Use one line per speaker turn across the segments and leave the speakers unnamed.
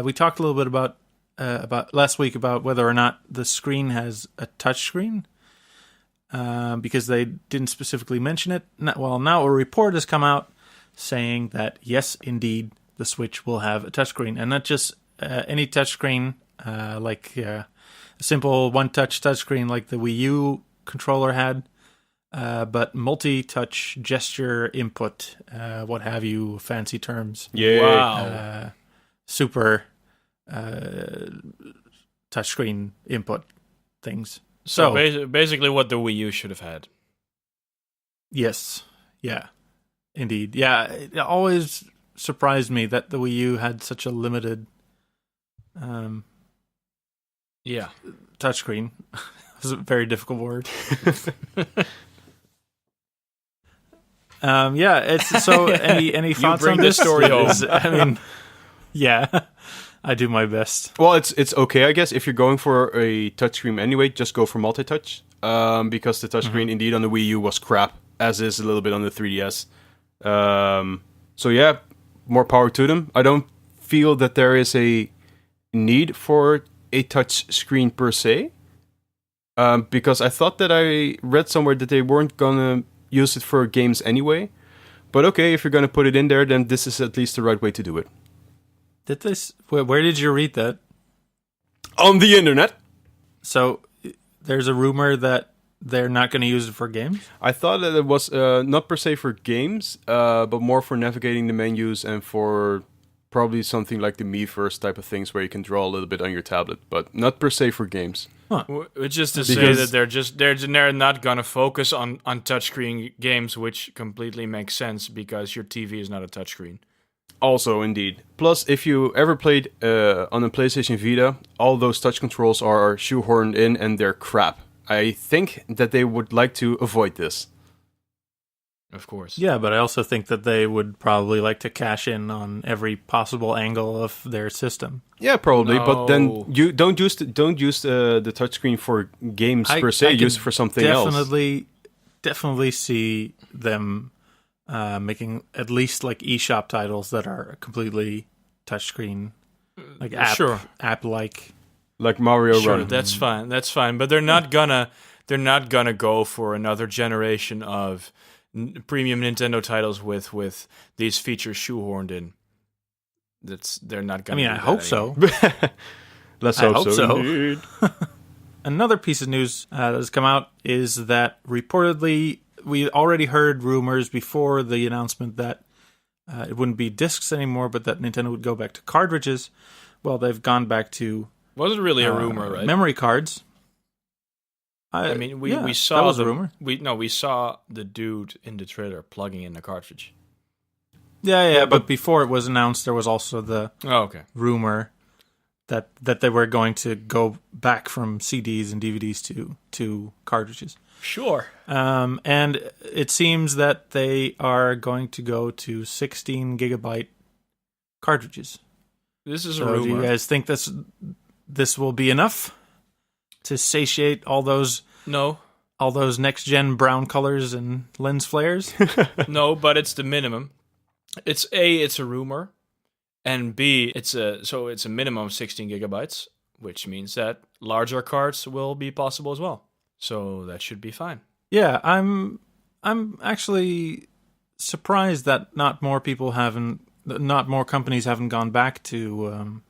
we talked a little bit about last week about whether or not the screen has a touch screen, because they didn't specifically mention it. Now a report has come out saying that yes, indeed, the Switch will have a touchscreen, and not just any touchscreen, like a simple one-touch touchscreen like the Wii U controller had, but multi-touch gesture input, what have you, fancy terms.
Yeah.
Wow.
Super touchscreen input things. So
basically what the Wii U should have had.
Yes. Yeah. Indeed. Yeah. It always surprised me that the Wii U had such a limited touchscreen. It was a very difficult word. It's so any thoughts
bring
on this
the story home.
I mean, yeah. I do my best.
Well, it's okay, I guess. If you're going for a touchscreen anyway, just go for multi-touch. Because the touchscreen indeed on the Wii U was crap, as is a little bit on the 3DS. So yeah, more power to them. I don't feel that there is a need for a touch screen per se. Because I thought that I read somewhere that they weren't gonna use it for games anyway. But okay, if you're gonna put it in there, then this is at least the right way to do it.
Where did you read that?
On the internet.
So there's a rumor that they're not going to use it for games?
I thought that it was not per se for games, but more for navigating the menus and for probably something like the Miiverse type of things where you can draw a little bit on your tablet, but not per se for games.
Huh.
Which is to say that they're not gonna focus on touchscreen games, which completely makes sense because your TV is not a touchscreen.
Also, indeed. Plus, if you ever played on a PlayStation Vita, all those touch controls are shoehorned in and they're crap. I think that they would like to avoid this.
Of course.
Yeah, but I also think that they would probably like to cash in on every possible angle of their system.
Yeah, probably.
No.
But then you don't use the touchscreen for games per se. Use it for something else.
Definitely see them making at least like eShop titles that are completely touchscreen, like app-like.
Like Mario
Sure,
Run.
that's fine. But they're not gonna go for another generation of premium Nintendo titles with these features shoehorned in. They're not gonna.
I mean, I hope so.
Let's hope so. Indeed.
Another piece of news that has come out is that reportedly we already heard rumors before the announcement that it wouldn't be discs anymore, but that Nintendo would go back to cartridges. Well, they've gone back to
wasn't really a rumor, right?
Memory cards.
I mean, we saw
that was a rumor.
We saw the dude in the trailer plugging in the cartridge.
Yeah, but before it was announced, there was also the rumor that they were going to go back from CDs and DVDs to cartridges.
Sure.
And it seems that they are going to go to 16 gigabyte cartridges.
This is
so
a rumor.
Do you guys think this will be enough to satiate all those next gen brown colors and lens flares?
No, but it's the minimum. It's a rumor, and B, it's a minimum of 16 gigabytes, which means that larger cards will be possible as well. So that should be fine.
Yeah, I'm actually surprised that not more companies haven't gone back to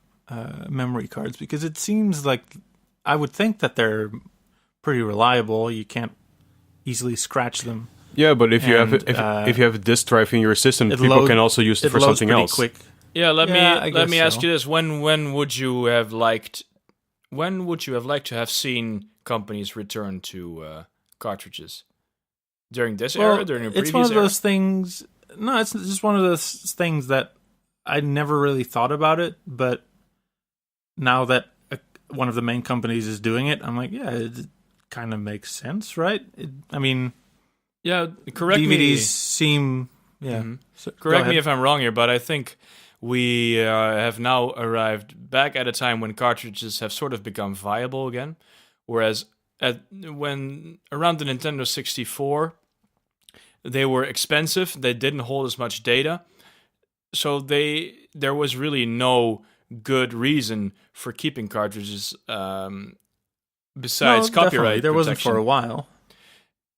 memory cards, because it seems like I would think that they're pretty reliable. You can't easily scratch them.
Yeah, but if you have a disk drive in your system, people can also use it for something else.
Quick.
Yeah, let me ask you this: when would you have liked to have seen companies return to cartridges? During this era, during your previous era?
It's one of those things. No, it's just one of those things that I never really thought about it, but now that one of the main companies is doing it, I'm like, yeah, it kind of makes sense, right?
Correct me.
DVDs seem, yeah.
Mm-hmm. So, correct me if I'm wrong here, but I think we have now arrived back at a time when cartridges have sort of become viable again, whereas when around the Nintendo 64, they were expensive. They didn't hold as much data, so there was really no good reason for keeping cartridges besides
No,
copyright
definitely. There wasn't
protection.
for a while.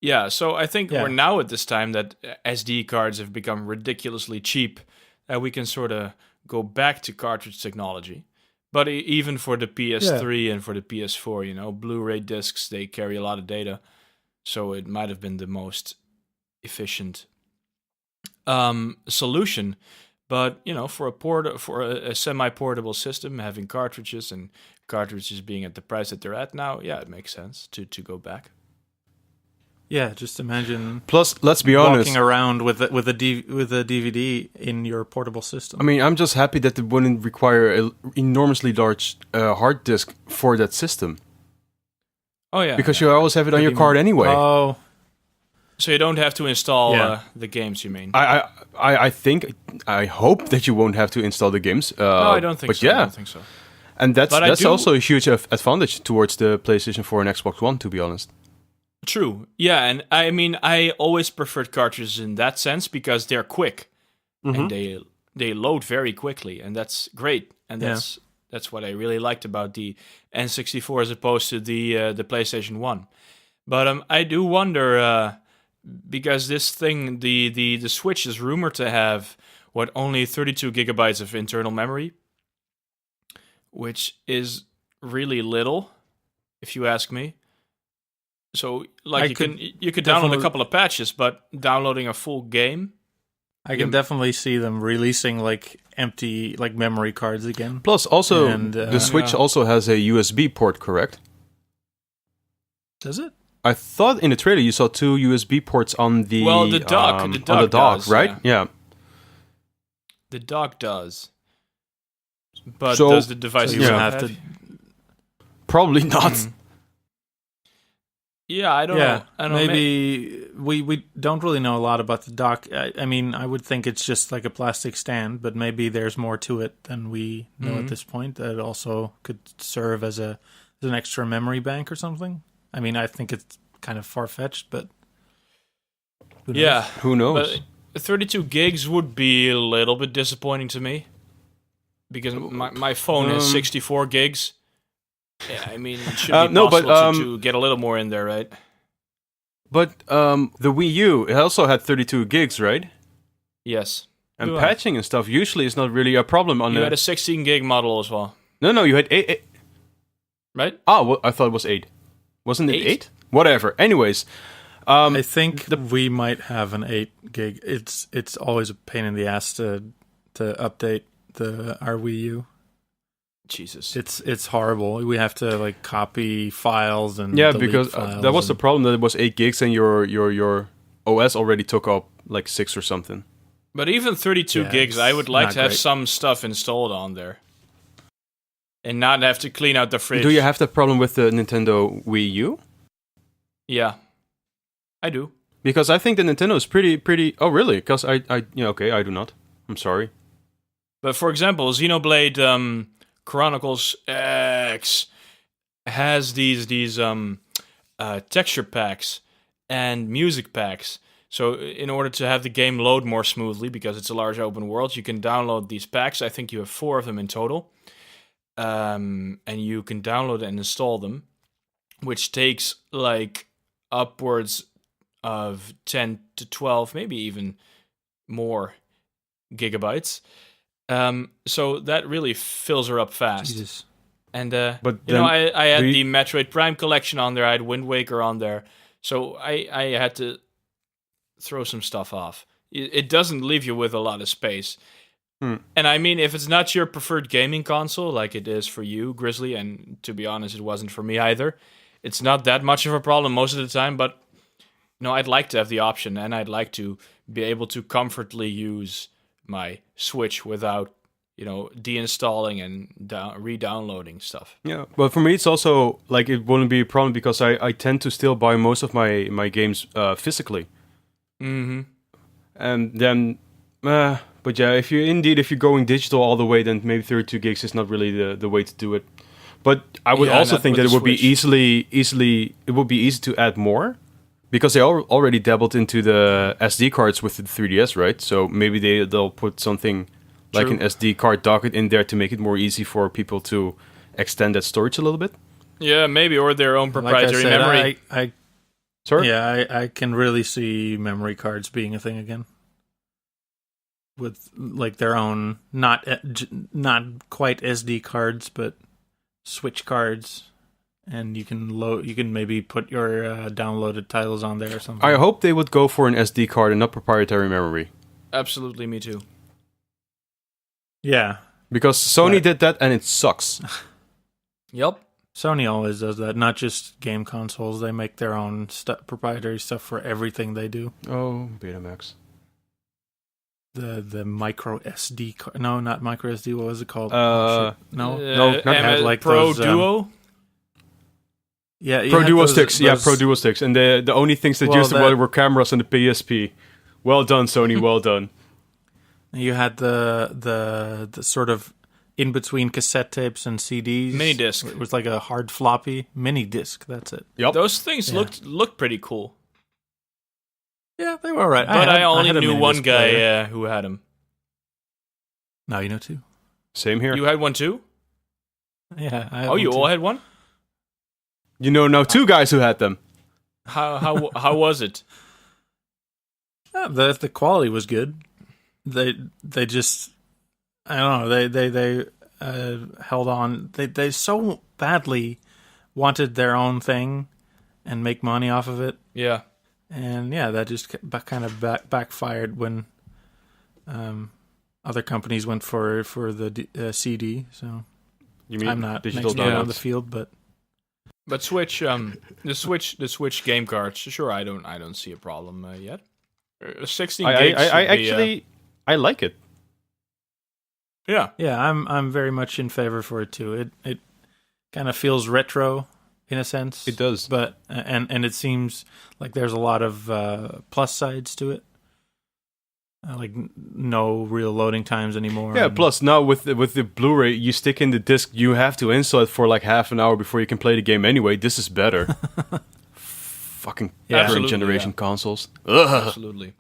Yeah, so I think
Yeah.
we're now at this time that SD cards have become ridiculously cheap, that we can sort of go back to cartridge technology. But even for the PS3 and for the PS4, Blu-ray discs, they carry a lot of data, so it might have been the most efficient solution. But for a semi-portable system, having cartridges and cartridges being at the price that they're at now, yeah, it makes sense to go back.
Yeah, just imagine
Plus, let's be honest.
walking around with a DVD in your portable system.
I mean, I'm just happy that it wouldn't require an enormously large hard disk for that system.
Oh yeah,
Because you always have it on your card anyway.
Oh,
so you don't have to install
Yeah.
the games. You mean?
I hope that you won't have to install the games.
No, I don't think
but
so.
yeah,
I don't think so.
and that's
But I do-
also a huge advantage towards the PlayStation 4 and Xbox One, to be honest.
True. Yeah, and I mean, I always preferred cartridges in that sense because they're quick and they load very quickly, and that's great. And that's what I really liked about the N64 as opposed to the PlayStation 1. But I do wonder because this thing, the Switch is rumored to have only 32 gigabytes of internal memory, which is really little, if you ask me. So, like, you could download a couple of patches, but downloading a full game,
I can definitely see them releasing like empty like memory cards again.
Plus, also,
And,
the Switch
yeah.
also has a USB port, correct?
Does it?
I thought in the trailer you saw 2 USB ports on the
the dock.
on
The
the
dock
dock,
does,
right? Yeah.
the dock does. But
So-
does the device
So you
Yeah.
would
itself
have
have?
to.
Probably not.
Yeah, I don't know. I don't know.
Maybe we don't really know a lot about the dock. I mean, I would think it's just like a plastic stand, but maybe there's more to it than we know at this point. That it also could serve as an extra memory bank or something. I mean, I think it's kind of far fetched, but who knows?
Yeah,
Who knows?
but 32 gigs would be a little bit disappointing to me because my phone has 64 gigs. Yeah, I mean, it should be
No, but,
possible to get a little more in there, right?
But the Wii U, it also had 32 gigs, right?
Yes.
And
Yeah.
patching and stuff usually is not really a problem on
You
the...
had a 16 gig model as well,
No, you had 8...
right?
Oh, well, I thought it was 8. Wasn't it
8?
8? Whatever. Anyways,
I think we might have an 8 gig. It's always a pain in the ass to update our Wii U.
Jesus.
It's horrible. We have to like copy files and
yeah,
delete
because
files
that was the
and-
problem, that it was 8 gigs and your OS already took up like 6 or something.
But even 32
Yeah,
gigs,
it's
I would like
not
to have
great.
some stuff installed on there. And not have to clean out the fridge.
Do you have that problem with the Nintendo Wii U?
Yeah. I do.
Because I think the Nintendo is pretty... Oh, really? Because I I do not. I'm sorry.
But for example, Xenoblade Chronicles X has these texture packs and music packs. So in order to have the game load more smoothly, because it's a large open world, you can download these packs. I think you have 4 of them in total. And you can download and install them, which takes like upwards of 10 to 12, maybe even more gigabytes. So that really fills her up fast.
Jesus.
And
But
I had
do you-
the Metroid Prime collection on there. I had Wind Waker on there. So I had to throw some stuff off. It doesn't leave you with a lot of space. And I mean, if it's not your preferred gaming console, like it is for you, Grizzly, and to be honest, it wasn't for me either, it's not that much of a problem most of the time, but I'd like to have the option, and I'd like to be able to comfortably use my Switch without, deinstalling and re-downloading stuff.
Yeah, but for me it's also like it wouldn't be a problem because I tend to still buy most of my games physically.
Mm-hmm.
And then, but yeah, if you're going digital all the way, then maybe 32 gigs is not really the way to do it. But I would
Yeah,
also
not
think
with
that it
the
would be
Switch.
it would be easy to add more because they already dabbled into the SD cards with the 3DS, right? So maybe they'll put something like
True.
an SD card docket in there to make it more easy for people to extend that storage a little bit.
Yeah, maybe, or their own proprietary
like I said,
memory.
Sorry?
Yeah, I can really see memory cards being a thing again. With like their own, not quite SD cards, but switch cards, and you can maybe put your downloaded titles on there or something.
I hope they would go for an SD card and not proprietary memory.
Absolutely, me too.
Yeah,
Because Sony did that and it sucks.
Yep.
Sony always does that. Not just game consoles; they make their own proprietary stuff for everything they do.
Oh, Betamax.
The micro SD card. No, not micro SD. What was it called?
No,
not
have like
Pro
those,
Duo.
Yeah,
Pro Duo sticks. Yeah, Pro Duo sticks. And the only things that used were cameras and the PSP. Well done, Sony. Well done.
You had the sort of in between cassette tapes and CDs.
Mini disc.
It was like a hard floppy mini disc. That's it.
Yep.
Those things looked pretty cool.
Yeah, they were alright.
But I only
had a
knew
mini
one
disc
guy
player.
who had them.
Now you know two.
Same here.
You had one too?
Yeah. I had
Oh,
one
you
too.
all had one?
You know now two guys who had them.
How was it?
Yeah, the quality was good. They just I don't know. They held on. They so badly wanted their own thing and make money off of it.
Yeah.
And yeah, that just kind of backfired when other companies went for the CD. So
You mean
I'm not
digital
next man on
downloads?
the field, but
Switch, the Switch game cards. Sure, I don't see a problem yet. 16 gigs.
I actually I like it.
Yeah.
I'm very much in favor for it too. It kind of feels retro in a sense.
It does.
But and it seems like there's a lot of plus sides to it. Like no real loading times anymore.
Yeah. Plus, now with the Blu-ray, you stick in the disc. You have to install it for like half an hour before you can play the game. Anyway, this is better. Fucking current
Absolutely,
generation
yeah.
consoles. Ugh.
Absolutely.